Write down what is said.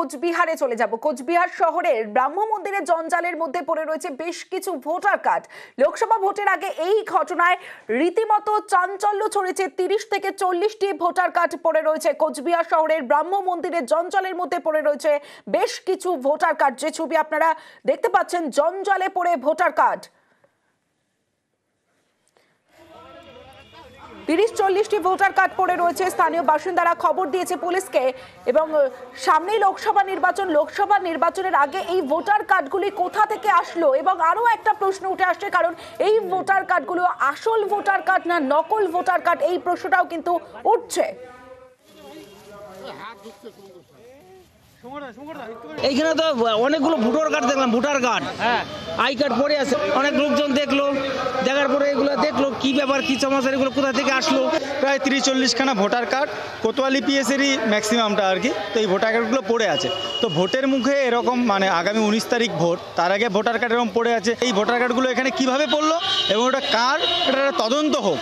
কোচবিহারে চলে যাব। কোচবিহার শহরের ব্রাহ্ম মন্দিরের জঞ্জালের মধ্যে পড়ে রয়েছে বেশ কিছু ভোটার কার্ড। লোকসভা ভোটের আগে এই ঘটনায় রীতিমতো চাঞ্চল্য ছড়িয়েছে। 30 থেকে 40টি ভোটার কার্ড পড়ে রয়েছে কোচবিহার শহরের ব্রাহ্ম মন্দিরের জঞ্জালের মধ্যে পড়ে রয়েছে বেশ কিছু ভোটার কার্ড। যে ছবি আপনারা দেখতে পাচ্ছেন, জঞ্জালে পড়ে ভোটার কার্ড। 30-40টি ভোটার কার্ড পড়ে রয়েছে। স্থানীয় বাসিন্দারা খবর দিয়েছে পুলিশকে এবং সামনেই লোকসভা নির্বাচনের আগে এই ভোটার কার্ডগুলি কোথা থেকে আসলো এবং আরো একটা প্রশ্ন উঠে আসছে, কারণ এই ভোটার কার্ডগুলো আসল ভোটার কার্ড না নকল ভোটার কার্ড, এই প্রশ্নটাও কিন্তু উঠছে। এইখানে তো অনেকগুলো ভোটার কার্ড দেখলাম, ভোটার কার্ড, আই কার্ড পড়ে আছে। অনেক লোকজন দেখার পরে এগুলো দেখলো কি ব্যাপার, কি সমস্যা, এগুলো কোথা থেকে আসলো। প্রায় 30-40 খানা ভোটার কার্ড কোতোয়ালি পিএসেরই ম্যাক্সিমামটা আর কি। তো এই ভোটার কার্ডগুলো পড়ে আছে। তো ভোটের মুখে এরকম আগামী 19 তারিখ ভোট, তার আগে ভোটার কার্ড এরকম পড়ে আছে। এই ভোটার কার্ডগুলো এখানে কিভাবে পড়লো এবং ওটা কার, এটা তদন্ত হোক।